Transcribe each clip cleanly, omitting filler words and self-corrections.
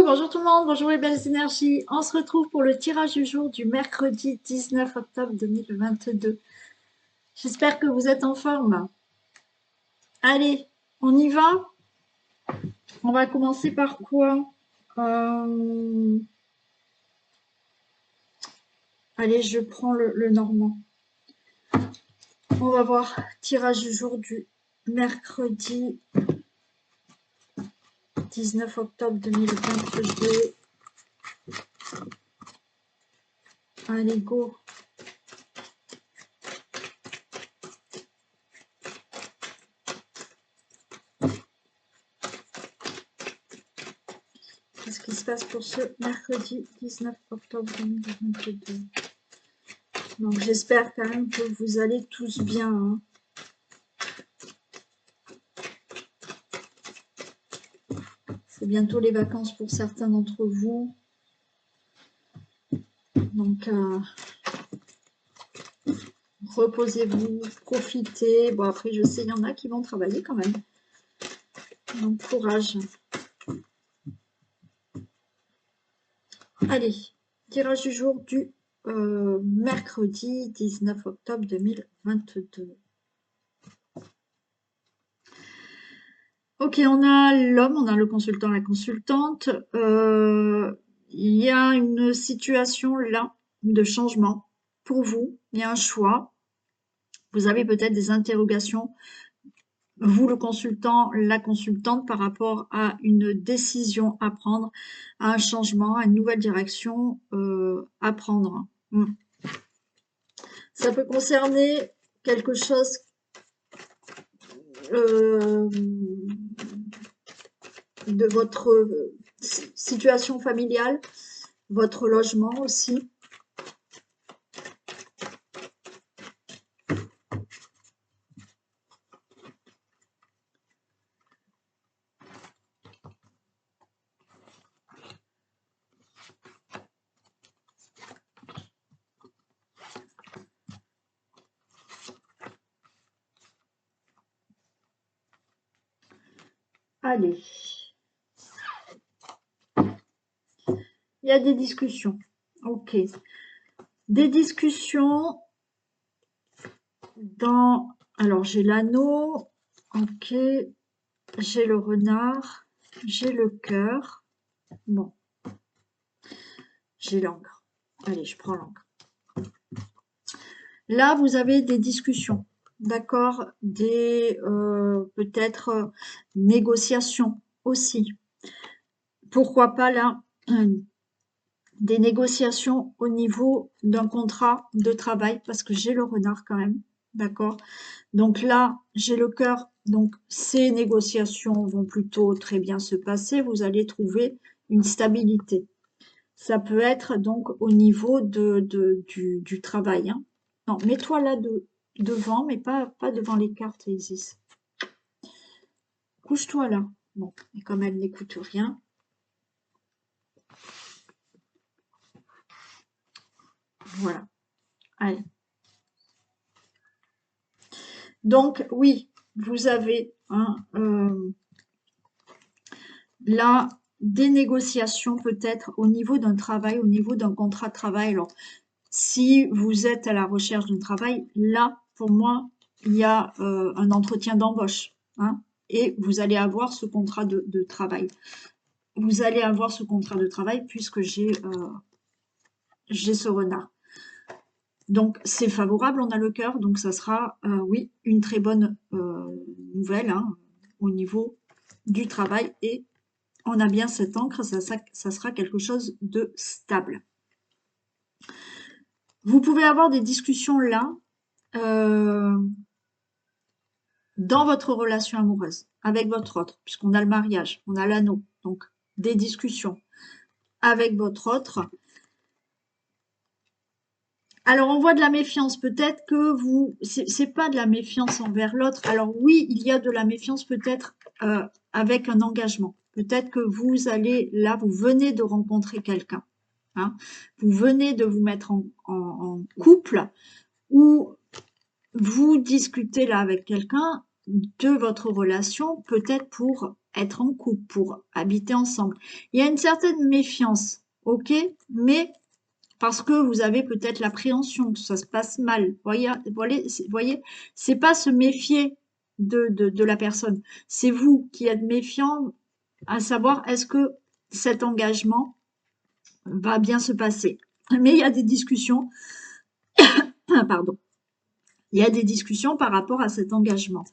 bonjour tout le monde, bonjour les belles énergies. On se retrouve pour le tirage du jour du mercredi 19 octobre 2022. J'espère que vous êtes en forme. Allez, on y va. On va commencer par quoi? Allez, je prends le normand. On va voir tirage du jour du mercredi 19 octobre 2022. Allez, go. Qu'est-ce qui se passe pour ce mercredi 19 octobre 2022? Donc j'espère quand même que vous allez tous bien. Hein. C'est bientôt les vacances pour certains d'entre vous. Donc reposez-vous, profitez. Bon après je sais, il y en a qui vont travailler quand même. Donc courage. Allez, tirage du jour du mercredi 19 octobre 2022. Ok, on a l'homme, on a le consultant, la consultante. Il y a une situation là de changement pour vous. Il y a un choix. Vous avez peut-être des interrogations, vous le consultant, la consultante, par rapport à une décision à prendre, à un changement, à une nouvelle direction à prendre. Ça peut concerner quelque chose de votre situation familiale, votre logement aussi. Allez. Il y a des discussions. Ok. Des discussions dans... Alors, j'ai l'anneau. Ok. J'ai le renard. J'ai le cœur. Bon. J'ai l'encre. Allez, je prends l'encre. Là, vous avez des discussions. D'accord? Des peut-être négociations aussi. Pourquoi pas là des négociations au niveau d'un contrat de travail, parce que j'ai le renard quand même, d'accord? Donc là, j'ai le cœur, donc ces négociations vont plutôt très bien se passer, vous allez trouver une stabilité. Ça peut être donc au niveau du travail. Hein. Non, mets-toi là devant, mais pas devant les cartes, Isis. Couche-toi là. Bon, et comme elle n'écoute rien, voilà. Allez. Donc, oui, vous avez là des négociations peut-être au niveau d'un travail, au niveau d'un contrat de travail. Alors, si vous êtes à la recherche d'un travail, là, pour moi, il y a un entretien d'embauche. Hein, et vous allez avoir ce contrat de travail. Vous allez avoir ce contrat de travail puisque j'ai ce renard. Donc, c'est favorable, on a le cœur, donc ça sera, oui, une très bonne nouvelle hein, au niveau du travail. Et on a bien cette encre, ça sera quelque chose de stable. Vous pouvez avoir des discussions là, dans votre relation amoureuse, avec votre autre, puisqu'on a le mariage, on a l'anneau, donc des discussions avec votre autre. Alors, on voit de la méfiance. Peut-être que vous... C'est pas de la méfiance envers l'autre. Alors oui, il y a de la méfiance peut-être avec un engagement. Peut-être que vous allez... Là, vous venez de rencontrer quelqu'un. Hein, vous venez de vous mettre en couple ou vous discutez là avec quelqu'un de votre relation, peut-être pour être en couple, pour habiter ensemble. Il y a une certaine méfiance, ok? Mais parce que vous avez peut-être l'appréhension que ça se passe mal. Voyez, c'est pas se méfier de la personne. C'est vous qui êtes méfiant à savoir est-ce que cet engagement va bien se passer. Mais il y a des discussions, pardon, il y a des discussions par rapport à cet engagement.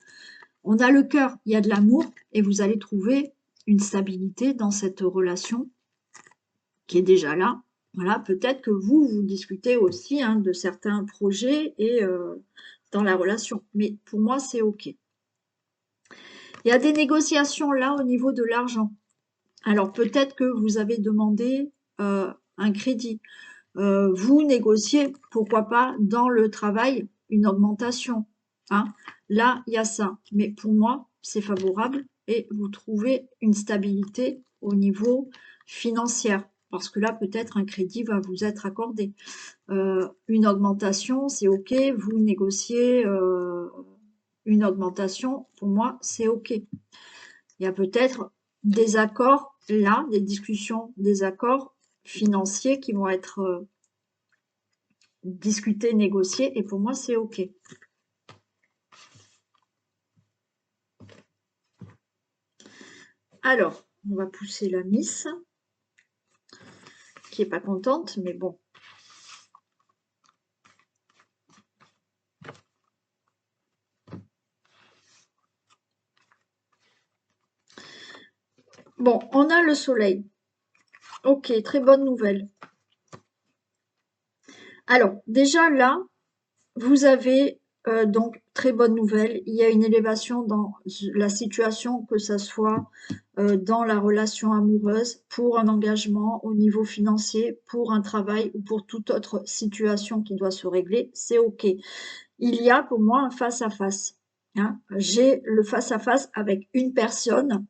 On a le cœur, il y a de l'amour et vous allez trouver une stabilité dans cette relation qui est déjà là. Voilà, peut-être que vous discutez aussi de certains projets et dans la relation. Mais pour moi, c'est OK. Il y a des négociations là au niveau de l'argent. Alors peut-être que vous avez demandé un crédit. Vous négociez, pourquoi pas, dans le travail, une augmentation. Là, il y a ça. Mais pour moi, c'est favorable et vous trouvez une stabilité au niveau financier. Parce que là, peut-être un crédit va vous être accordé. Une augmentation, c'est OK. Vous négociez une augmentation, pour moi, c'est OK. Il y a peut-être des accords là, des discussions, des accords financiers qui vont être discuter, négocier, et pour moi, c'est OK. Alors, on va pousser la Miss, qui est pas contente, mais bon. Bon, on a le soleil. OK, très bonne nouvelle. Alors, déjà là, vous avez donc très bonne nouvelle. Il y a une élévation dans la situation, que ça soit dans la relation amoureuse, pour un engagement au niveau financier, pour un travail ou pour toute autre situation qui doit se régler, c'est OK. Il y a pour moi un face-à-face. J'ai le face-à-face avec une personne.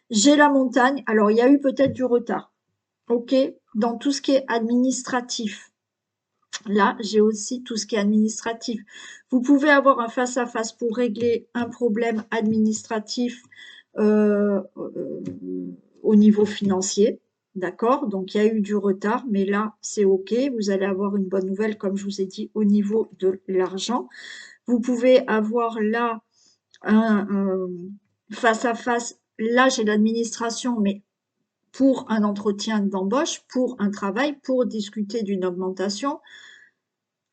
J'ai la montagne. Alors, il y a eu peut-être du retard. OK? Dans tout ce qui est administratif. Là, j'ai aussi tout ce qui est administratif. Vous pouvez avoir un face-à-face pour régler un problème administratif au niveau financier. D'accord? Donc, il y a eu du retard, mais là, c'est OK. Vous allez avoir une bonne nouvelle, comme je vous ai dit, au niveau de l'argent. Vous pouvez avoir là un face-à-face. Là, j'ai l'administration, mais pour un entretien d'embauche, pour un travail, pour discuter d'une augmentation.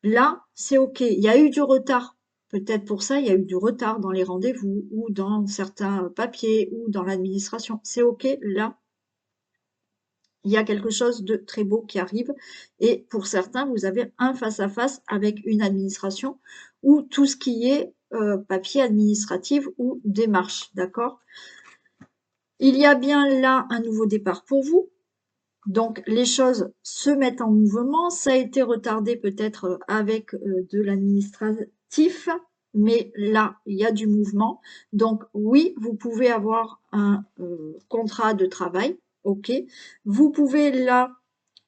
Là, c'est OK. Il y a eu du retard. Peut-être pour ça, il y a eu du retard dans les rendez-vous ou dans certains papiers ou dans l'administration. C'est OK. Là, il y a quelque chose de très beau qui arrive. Et pour certains, vous avez un face-à-face avec une administration ou tout ce qui est papier administratif ou démarche. D'accord? Il y a bien là un nouveau départ pour vous. Donc, les choses se mettent en mouvement. Ça a été retardé peut-être avec de l'administratif, mais là, il y a du mouvement. Donc, oui, vous pouvez avoir un contrat de travail, OK. Vous pouvez là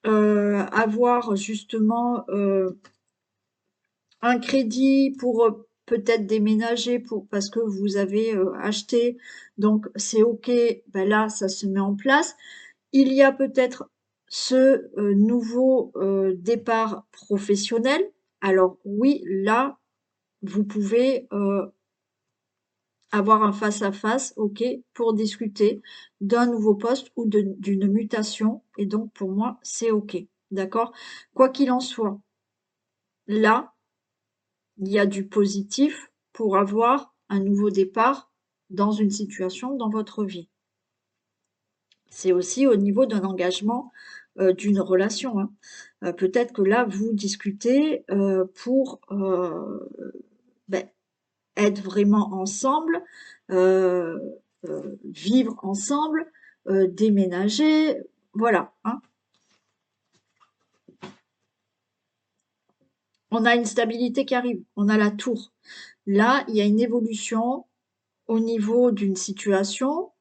avoir justement un crédit pour peut-être déménager parce que vous avez acheté, donc c'est OK, ben là, ça se met en place. Il y a peut-être ce nouveau départ professionnel. Alors oui, là, vous pouvez avoir un face-à-face, OK, pour discuter d'un nouveau poste ou d'une mutation. Et donc, pour moi, c'est OK. D'accord? Quoi qu'il en soit, là, il y a du positif pour avoir un nouveau départ dans une situation dans votre vie. C'est aussi au niveau d'un engagement d'une relation. Peut-être que là, vous discutez pour ben, être vraiment ensemble, vivre ensemble, déménager, voilà. On a une stabilité qui arrive, on a la tour. Là, il y a une évolution au niveau d'une situation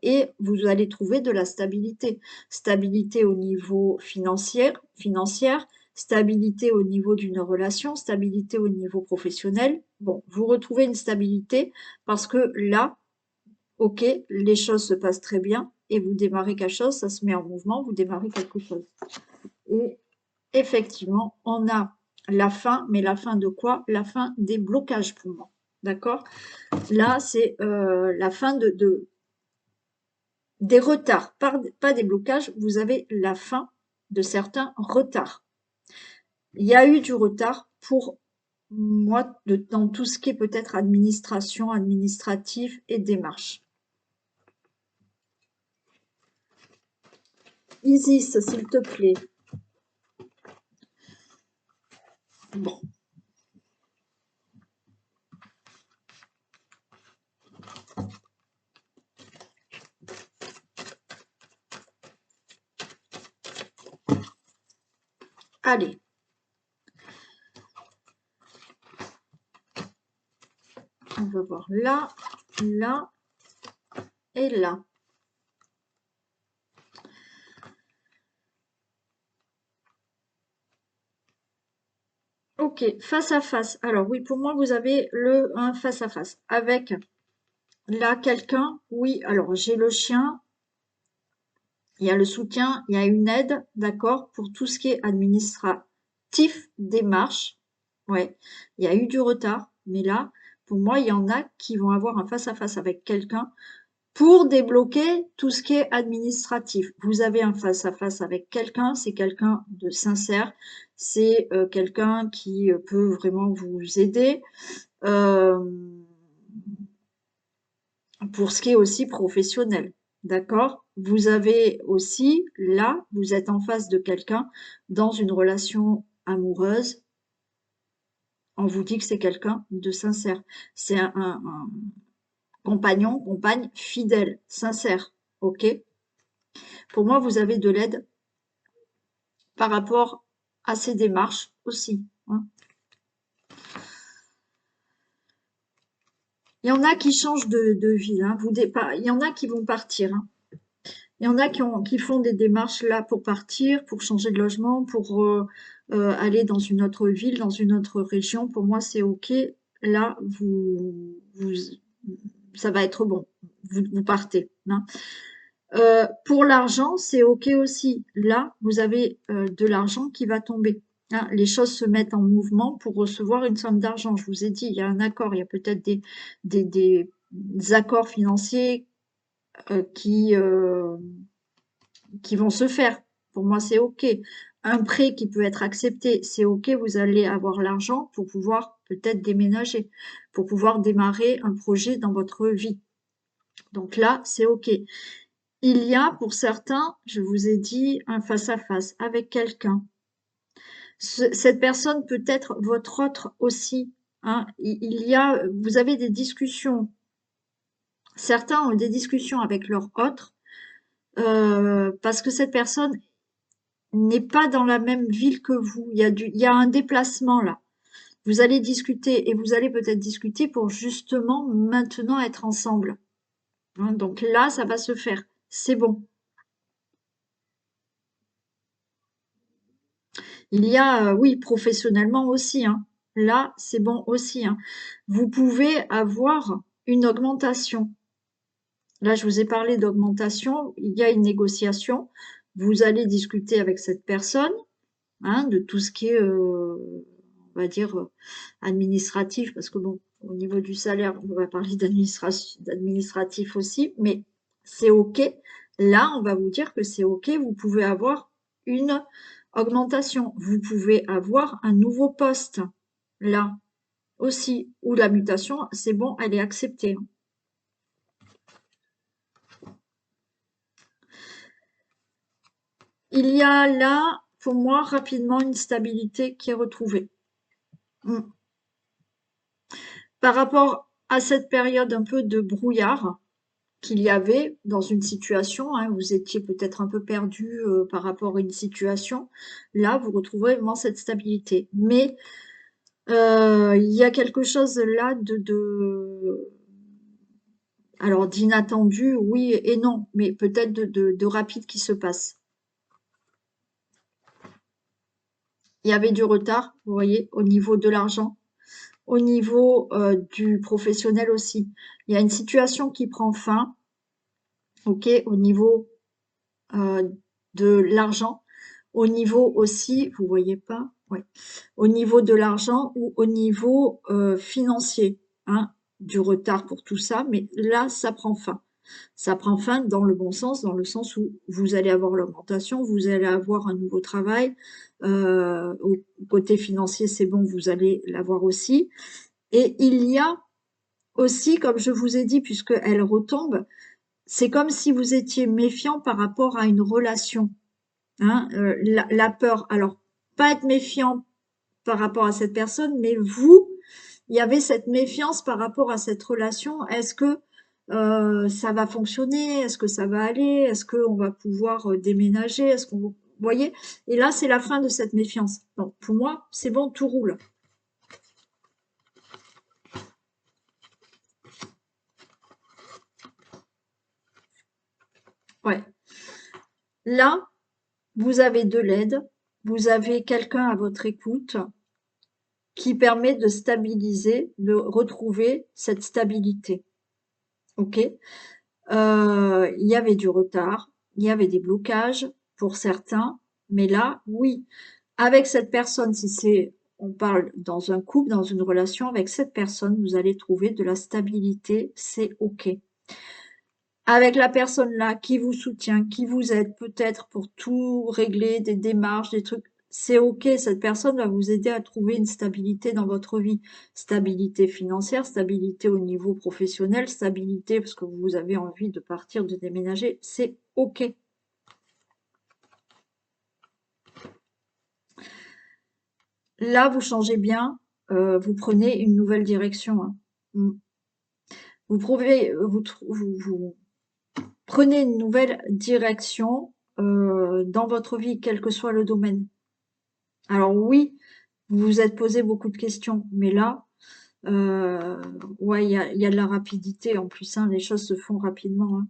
et vous allez trouver de la stabilité. Stabilité au niveau financière, stabilité au niveau d'une relation, stabilité au niveau professionnel. Bon, vous retrouvez une stabilité parce que là, ok, les choses se passent très bien et vous démarrez quelque chose, ça se met en mouvement, vous démarrez quelque chose. Et effectivement, on a la fin, mais la fin de quoi? La fin des blocages pour moi. D'accord? Là, c'est la fin des retards, pas des blocages, vous avez la fin de certains retards. Il y a eu du retard pour moi dans tout ce qui est peut-être administration, administratif et démarche. Isis, s'il te plaît. Bon. Allez. On va voir là, là et là. Ok, face à face. Alors oui, pour moi, vous avez un face à face avec là quelqu'un. Oui, alors j'ai le chien, il y a le soutien, il y a une aide, d'accord, pour tout ce qui est administratif, démarche. Ouais, il y a eu du retard, mais là, pour moi, il y en a qui vont avoir un face à face avec quelqu'un pour débloquer tout ce qui est administratif. Vous avez un face à face avec quelqu'un, c'est quelqu'un de sincère, c'est quelqu'un qui peut vraiment vous aider. Euh, pour ce qui est aussi professionnel, d'accord? Vous avez aussi, là, vous êtes en face de quelqu'un dans une relation amoureuse, on vous dit que c'est quelqu'un de sincère. C'est un compagnon, compagne fidèle, sincère, ok? Pour moi, vous avez de l'aide par rapport à ces démarches aussi, hein. Il y en a qui changent de ville, hein. Il y en a qui vont partir, hein. Il y en a qui font des démarches là pour partir, pour changer de logement, pour aller dans une autre ville, dans une autre région. Pour moi, c'est OK. Là, ça va être bon. Vous partez, hein. Pour l'argent, c'est OK aussi. Là, vous avez de l'argent qui va tomber, hein. Les choses se mettent en mouvement pour recevoir une somme d'argent. Je vous ai dit, il y a un accord, il y a peut-être des accords financiers qui vont se faire. Pour moi, c'est OK. Un prêt qui peut être accepté, c'est OK. Vous allez avoir l'argent pour pouvoir peut-être déménager, pour pouvoir démarrer un projet dans votre vie. Donc là, c'est OK. Il y a pour certains, je vous ai dit, un face-à-face avec quelqu'un. Cette personne peut être votre autre aussi, hein. Vous avez des discussions. Certains ont des discussions avec leur autre parce que cette personne n'est pas dans la même ville que vous. Il y a un déplacement là. Vous allez discuter et vous allez peut-être discuter pour justement maintenant être ensemble, hein. Donc là, ça va se faire. C'est bon. Il y a, oui, professionnellement aussi, hein. Là, c'est bon aussi, hein. Vous pouvez avoir une augmentation. Là, je vous ai parlé d'augmentation. Il y a une négociation. Vous allez discuter avec cette personne, hein, de tout ce qui est, on va dire, administratif, parce que bon, au niveau du salaire, on va parler d'administratif aussi, mais c'est OK. Là, on va vous dire que c'est OK, vous pouvez avoir une augmentation, vous pouvez avoir un nouveau poste, là aussi, ou la mutation, c'est bon, elle est acceptée. Il y a là, pour moi, rapidement une stabilité qui est retrouvée. Mm. Par rapport à cette période un peu de brouillard qu'il y avait dans une situation, hein, vous étiez peut-être un peu perdu par rapport à une situation, là, vous retrouverez vraiment cette stabilité. Mais il y a quelque chose là alors d'inattendu, oui et non, mais peut-être de rapide qui se passe. Il y avait du retard, vous voyez, au niveau de l'argent. au niveau du professionnel aussi. Il y a une situation qui prend fin, ok, au niveau de l'argent, au niveau aussi, vous voyez pas, ouais, au niveau de l'argent ou au niveau financier, hein, du retard pour tout ça, mais là, ça prend fin. Ça prend fin dans le bon sens, dans le sens où vous allez avoir l'augmentation, vous allez avoir un nouveau travail. Au côté financier, c'est bon, vous allez l'avoir aussi. Et il y a aussi, comme je vous ai dit, puisqu'elle retombe, c'est comme si vous étiez méfiant par rapport à une relation. Hein, la peur, alors pas être méfiant par rapport à cette personne, mais vous, il y avait cette méfiance par rapport à cette relation. Est-ce que ça va fonctionner? Est-ce que ça va aller? Est-ce qu'on va pouvoir déménager? Est-ce qu'on, vous voyez? Et là, c'est la fin de cette méfiance. Donc, pour moi, c'est bon, tout roule. Ouais. Là, vous avez de l'aide, vous avez quelqu'un à votre écoute qui permet de stabiliser, de retrouver cette stabilité. Ok? Il y avait du retard, il y avait des blocages pour certains, mais là, oui, avec cette personne, si c'est, on parle dans un couple, dans une relation, avec cette personne, vous allez trouver de la stabilité, c'est ok. Avec la personne là qui vous soutient, qui vous aide peut-être pour tout régler, des démarches, des trucs, c'est ok. Cette personne va vous aider à trouver une stabilité dans votre vie. Stabilité financière, stabilité au niveau professionnel, stabilité parce que vous avez envie de partir, de déménager, c'est ok. Là, vous changez bien, vous prenez une nouvelle direction. Hein. Mm. Vous prenez une nouvelle direction dans votre vie, quel que soit le domaine. Alors oui, vous vous êtes posé beaucoup de questions, mais là, ouais, il y a de la rapidité en plus, hein, les choses se font rapidement. Hein.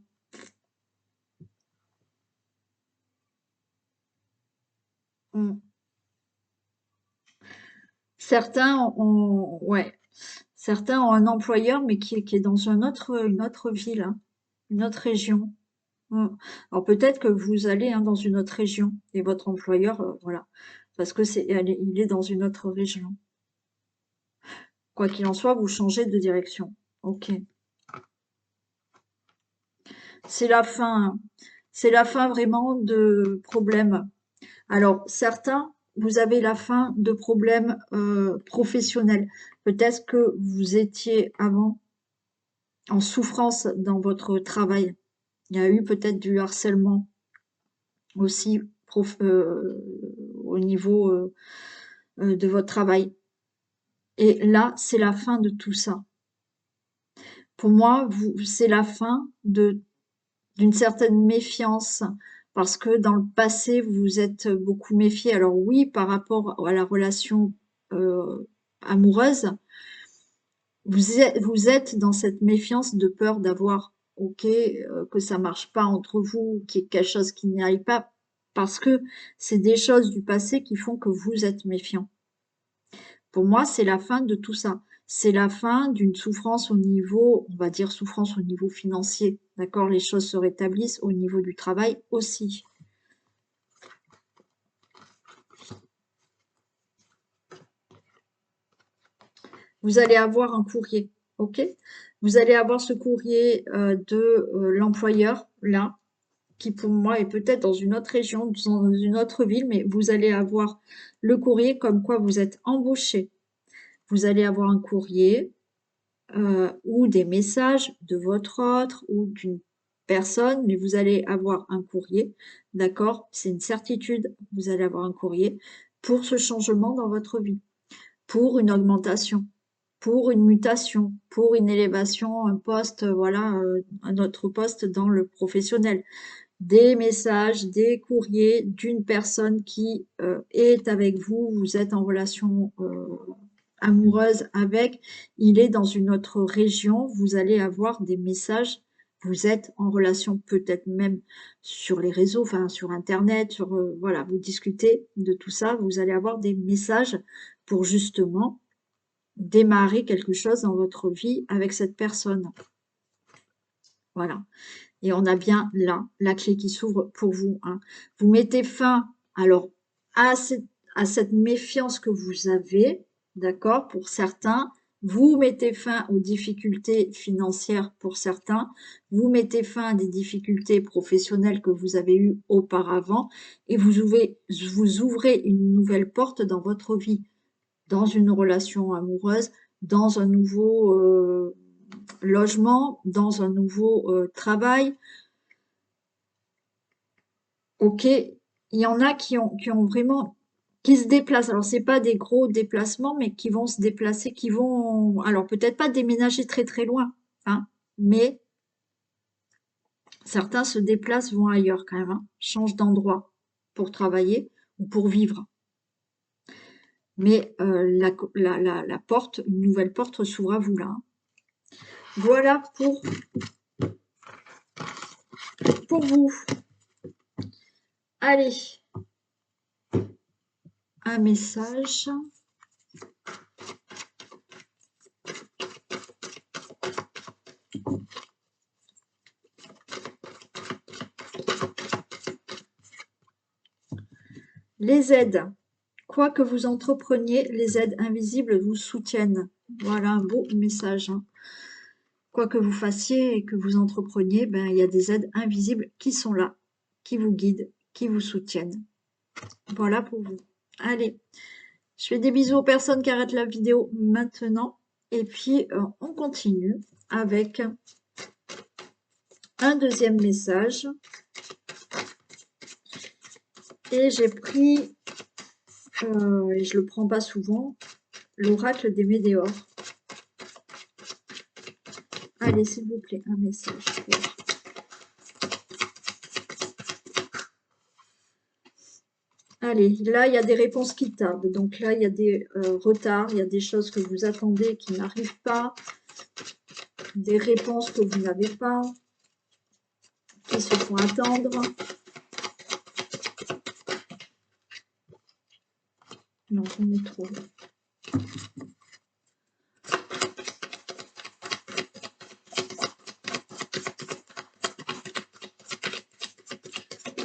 Mm. Ouais, certains ont un employeur, mais qui est dans une autre ville, hein, une autre région. Mm. Alors peut-être que vous allez hein, dans une autre région et votre employeur, voilà, parce que il est dans une autre région. Quoi qu'il en soit, vous changez de direction. Ok. C'est la fin. C'est la fin vraiment de problèmes. Alors, certains, vous avez la fin de problèmes professionnels. Peut-être que vous étiez avant en souffrance dans votre travail. Il y a eu peut-être du harcèlement aussi au niveau de votre travail. Et là, c'est la fin de tout ça. Pour moi, c'est la fin d'une certaine méfiance parce que dans le passé, vous vous êtes beaucoup méfié. Alors oui, par rapport à la relation amoureuse, vous êtes dans cette méfiance de peur d'avoir, ok, que ça marche pas entre vous, qu'il y ait quelque chose qui n'y aille pas, parce que c'est des choses du passé qui font que vous êtes méfiant. Pour moi, c'est la fin de tout ça. C'est la fin d'une souffrance au niveau, on va dire souffrance au niveau financier. D'accord? Les choses se rétablissent au niveau du travail aussi. Vous allez avoir un courrier, ok? Vous allez avoir ce courrier de l'employeur, là, qui pour moi est peut-être dans une autre région, dans une autre ville, mais vous allez avoir le courrier comme quoi vous êtes embauché. Vous allez avoir un courrier ou des messages de votre autre ou d'une personne, mais vous allez avoir un courrier, d'accord? C'est une certitude, vous allez avoir un courrier pour ce changement dans votre vie, pour une augmentation, pour une mutation, pour une élévation, un poste, voilà, un autre poste dans le professionnel. Des messages, des courriers d'une personne qui est avec vous, vous êtes en relation amoureuse avec, il est dans une autre région, vous allez avoir des messages, vous êtes en relation peut-être même sur les réseaux, enfin sur Internet, voilà, vous discutez de tout ça, vous allez avoir des messages pour justement démarrer quelque chose dans votre vie avec cette personne. Voilà. Et on a bien là la clé qui s'ouvre pour vous, hein. Vous mettez fin alors à cette méfiance que vous avez, d'accord, pour certains. Vous mettez fin aux difficultés financières pour certains. Vous mettez fin à des difficultés professionnelles que vous avez eues auparavant et vous ouvrez une nouvelle porte dans votre vie, dans une relation amoureuse, dans un nouveau logement, dans un nouveau travail. Ok, il y en a qui ont vraiment, qui se déplacent. Alors, c'est pas des gros déplacements, mais qui vont se déplacer, qui vont, alors peut-être pas déménager très très loin, hein, mais certains se déplacent, vont ailleurs quand même, hein, changent d'endroit pour travailler ou pour vivre. Mais la porte, une nouvelle porte s'ouvre à vous là, hein. Voilà pour vous. Allez, un message. Les aides. Quoi que vous entrepreniez, les aides invisibles vous soutiennent. Voilà un beau message, hein. Quoi que vous fassiez et que vous entrepreniez, ben, il y a des aides invisibles qui sont là, qui vous guident, qui vous soutiennent. Voilà pour vous. Allez, je fais des bisous aux personnes qui arrêtent la vidéo maintenant. Et puis, on continue avec un deuxième message. Et j'ai pris, et je le prends pas souvent, l'oracle des météores. Allez, s'il vous plaît, un message. Allez, là, il y a des réponses qui tardent. Donc là, il y a des retards, il y a des choses que vous attendez qui n'arrivent pas, des réponses que vous n'avez pas, qui se font attendre. Non, on est trop.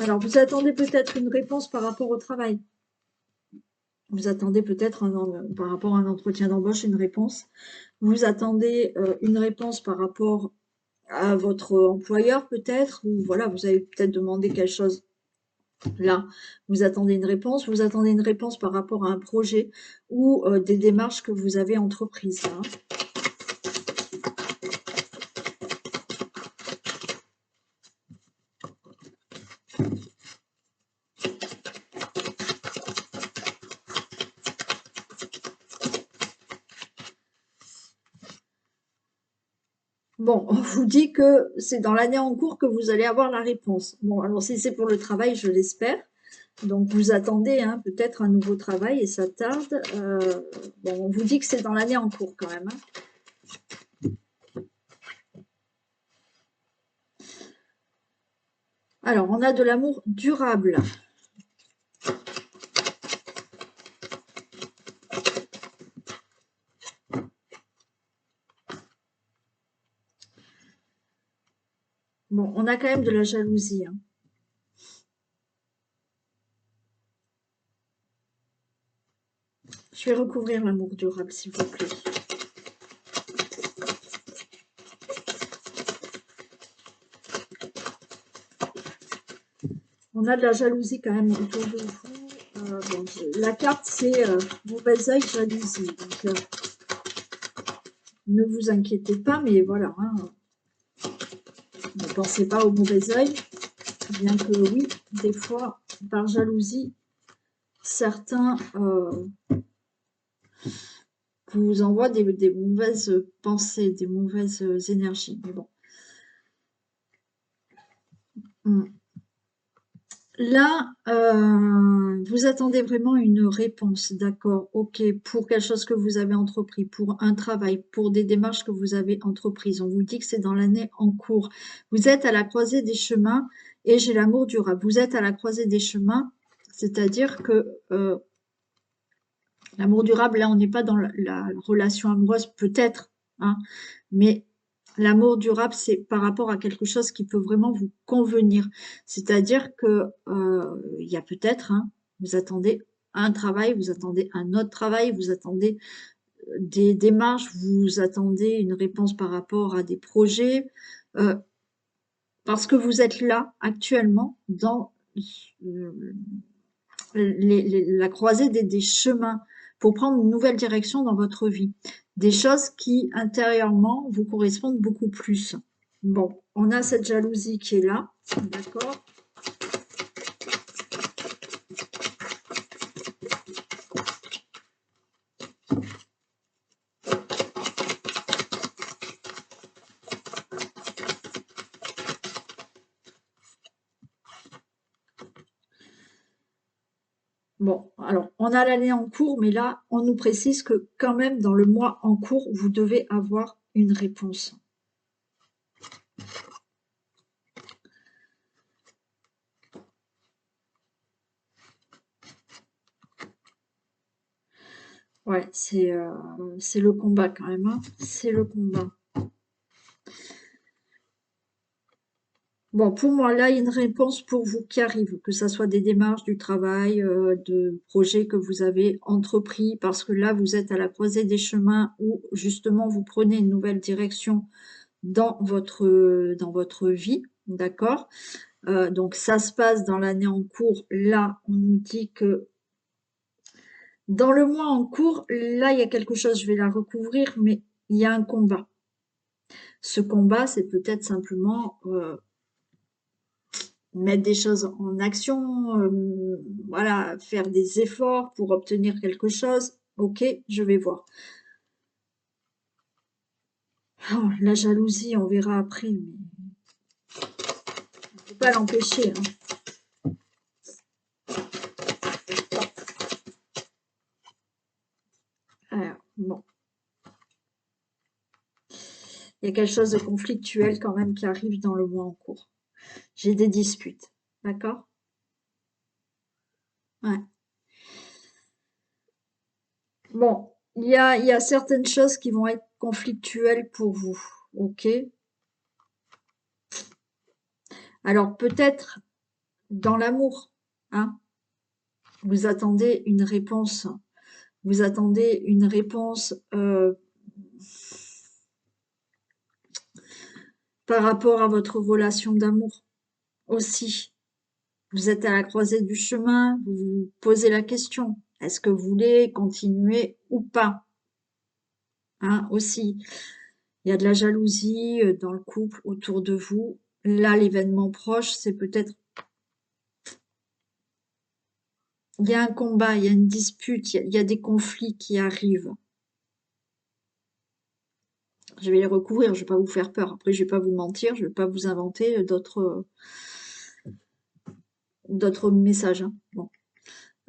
Alors, vous attendez peut-être une réponse par rapport au travail. Vous attendez peut-être par rapport à un entretien d'embauche une réponse. Vous attendez une réponse par rapport à votre employeur peut-être, ou voilà, vous avez peut-être demandé quelque chose. Là, vous attendez une réponse. Vous attendez une réponse par rapport à un projet ou des démarches que vous avez entreprises. Là. Bon, on vous dit que c'est dans l'année en cours que vous allez avoir la réponse. Bon, alors si c'est pour le travail, je l'espère. Donc vous attendez hein, peut-être un nouveau travail et ça tarde. Bon, on vous dit que c'est dans l'année en cours quand même. Hein. Alors, on a de l'amour durable. Bon, on a quand même de la jalousie. Hein. Je vais recouvrir l'amour durable, s'il vous plaît. On a de la jalousie quand même autour de vous. Bon, la carte, c'est mauvais œil, jalousie. Donc, ne vous inquiétez pas, mais voilà. Hein, ne pensez pas au mauvais œil. Bien que oui, des fois, par jalousie, certains vous envoient des mauvaises pensées, des mauvaises énergies. Mais bon. Là, vous attendez vraiment une réponse, d'accord, ok, pour quelque chose que vous avez entrepris, pour un travail, pour des démarches que vous avez entreprises. On vous dit que c'est dans l'année en cours. Vous êtes à la croisée des chemins et j'ai l'amour durable. Vous êtes à la croisée des chemins, c'est-à-dire que L'amour durable, là, on n'est pas dans la relation amoureuse, peut-être, hein, mais l'amour durable, c'est par rapport à quelque chose qui peut vraiment vous convenir. C'est-à-dire que il y a peut-être, hein, vous attendez un travail, vous attendez un autre travail, vous attendez des démarches, vous attendez une réponse par rapport à des projets, euh, parce que vous êtes là actuellement dans la croisée des chemins pour prendre une nouvelle direction dans votre vie. Des choses qui, intérieurement, vous correspondent beaucoup plus. Bon, on a cette jalousie qui est là, d'accord? Bon, alors, on a l'année en cours, mais là, on nous précise que quand même, dans le mois en cours, vous devez avoir une réponse. Ouais, c'est le combat quand même, hein. C'est le combat. Bon, pour moi, là, il y a une réponse pour vous qui arrive, que ça soit des démarches, du travail, de projets que vous avez entrepris, parce que là, vous êtes à la croisée des chemins où, justement, vous prenez une nouvelle direction dans votre vie, d'accord? Donc, ça se passe dans l'année en cours. Là, on nous dit que dans le mois en cours, là, il y a quelque chose, je vais la recouvrir, mais il y a un combat. Ce combat, c'est peut-être simplement mettre des choses en action, voilà, faire des efforts pour obtenir quelque chose. Ok, je vais voir. Oh, la jalousie, on verra après, mais on ne peut pas l'empêcher, hein. Alors, bon, il y a quelque chose de conflictuel quand même qui arrive dans le mois en cours. J'ai des disputes, d'accord? Ouais. Bon, il y a certaines choses qui vont être conflictuelles pour vous, ok? Alors peut-être dans l'amour, hein, vous attendez une réponse. Vous attendez une réponse par rapport à votre relation d'amour aussi. Vous êtes à la croisée du chemin, vous vous posez la question, est-ce que vous voulez continuer ou pas? Hein, aussi, il y a de la jalousie dans le couple autour de vous. Là, l'événement proche, c'est peut-être, il y a un combat, il y a une dispute, il y a des conflits qui arrivent. Je vais les recouvrir, je vais pas vous faire peur. Après, je vais pas vous mentir, je vais pas vous inventer d'autres messages, hein. Bon.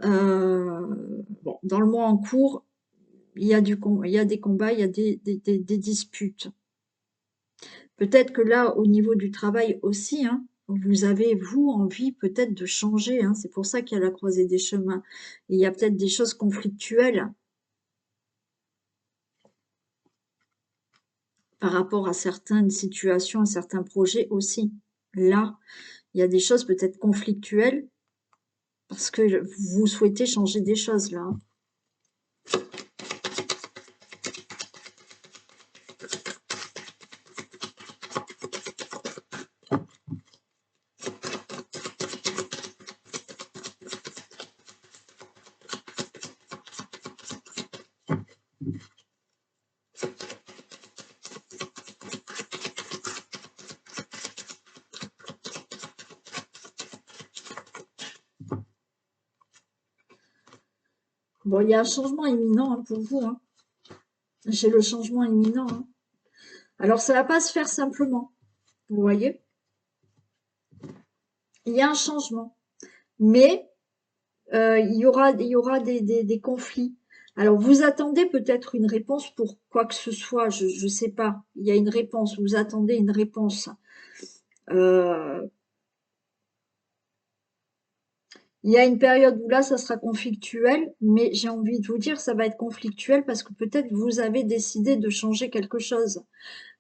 Bon, dans le mois en cours, il y a des combats, il y a des disputes. Peut-être que là, au niveau du travail aussi, hein, vous avez, vous, envie peut-être de changer, hein. C'est pour ça qu'il y a la croisée des chemins. Et il y a peut-être des choses conflictuelles par rapport à certaines situations, à certains projets aussi. Là, il y a des choses peut-être conflictuelles parce que vous souhaitez changer des choses là, hein. Bon, il y a un changement imminent, hein, pour vous, hein. J'ai le changement imminent, hein. Alors, ça va pas se faire simplement, vous voyez? Il y a un changement, mais il y aura des conflits. Alors, vous attendez peut-être une réponse pour quoi que ce soit, je ne sais pas. Il y a une réponse, vous attendez une réponse. Euh, Il y a une période où là, ça sera conflictuel, mais j'ai envie de vous dire, ça va être conflictuel parce que peut-être vous avez décidé de changer quelque chose.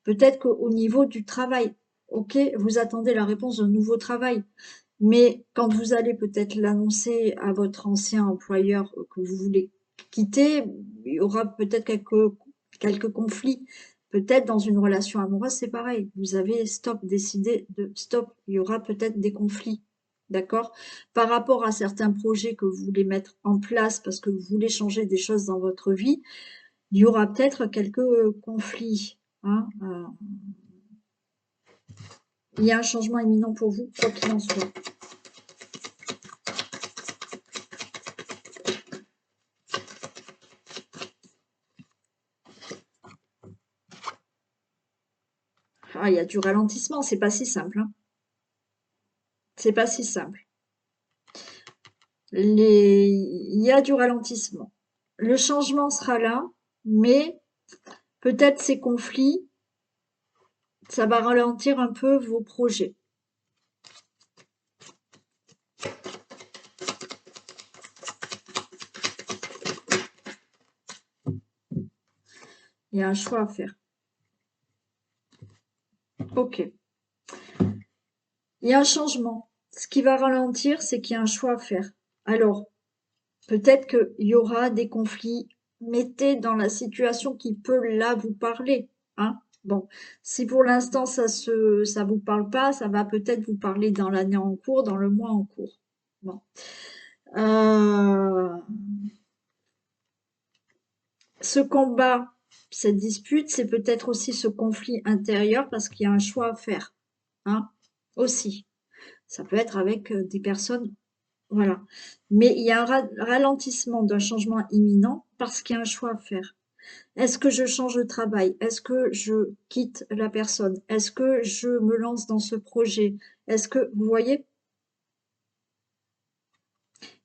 Peut-être qu'au niveau du travail, ok, vous attendez la réponse d'un nouveau travail, mais quand vous allez peut-être l'annoncer à votre ancien employeur que vous voulez quitter, il y aura peut-être quelques conflits. Peut-être dans une relation amoureuse, c'est pareil. Vous avez décidé de stop. Il y aura peut-être des conflits. D'accord? Par rapport à certains projets que vous voulez mettre en place parce que vous voulez changer des choses dans votre vie, il y aura peut-être quelques conflits. Hein, il y a un changement imminent pour vous, quoi qu'il en soit. Ah, il y a du ralentissement, c'est pas si simple. Hein. C'est pas si simple. Il y a du ralentissement. Le changement sera là, mais peut-être ces conflits, ça va ralentir un peu vos projets. Il y a un choix à faire. Ok. Il y a un changement. Ce qui va ralentir, c'est qu'il y a un choix à faire. Alors, peut-être qu'il y aura des conflits. Mettez dans la situation qui peut là vous parler. Hein. Bon, si pour l'instant ça vous parle pas, ça va peut-être vous parler dans l'année en cours, dans le mois en cours. Bon. Ce combat, cette dispute, c'est peut-être aussi ce conflit intérieur parce qu'il y a un choix à faire. Hein, aussi. Ça peut être avec des personnes, voilà. Mais il y a un ralentissement d'un changement imminent parce qu'il y a un choix à faire. Est-ce que je change de travail? Est-ce que je quitte la personne? Est-ce que je me lance dans ce projet? Est-ce que, vous voyez?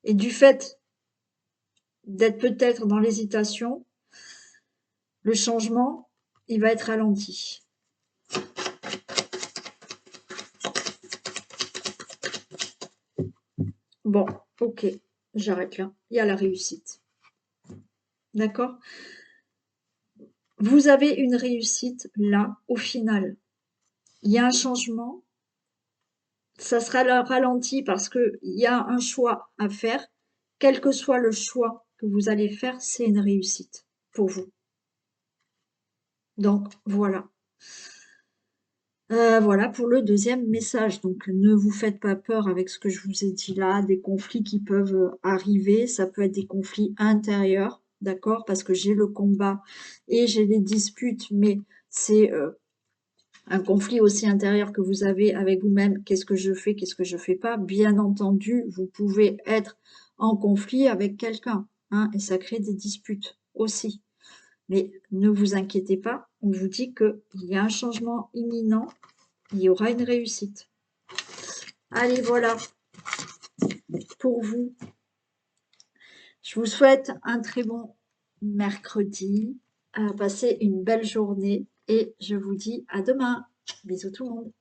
Et du fait d'être peut-être dans l'hésitation, le changement, il va être ralenti. Bon, ok, j'arrête là. Il y a la réussite. D'accord? Vous avez une réussite là, au final. Il y a un changement. Ça sera ralenti parce qu'il y a un choix à faire. Quel que soit le choix que vous allez faire, c'est une réussite pour vous. Donc, voilà. Voilà pour le deuxième message. Donc, ne vous faites pas peur avec ce que je vous ai dit là, des conflits qui peuvent arriver. Ça peut être des conflits intérieurs, d'accord? Parce que j'ai le combat et j'ai les disputes, mais c'est un conflit aussi intérieur que vous avez avec vous-même. Qu'est-ce que je fais? Qu'est-ce que je fais pas? Bien entendu, vous pouvez être en conflit avec quelqu'un, hein, et ça crée des disputes aussi. Mais ne vous inquiétez pas, on vous dit qu'il y a un changement imminent, il y aura une réussite. Allez, voilà pour vous. Je vous souhaite un très bon mercredi, passez une belle journée et je vous dis à demain. Bisous tout le monde.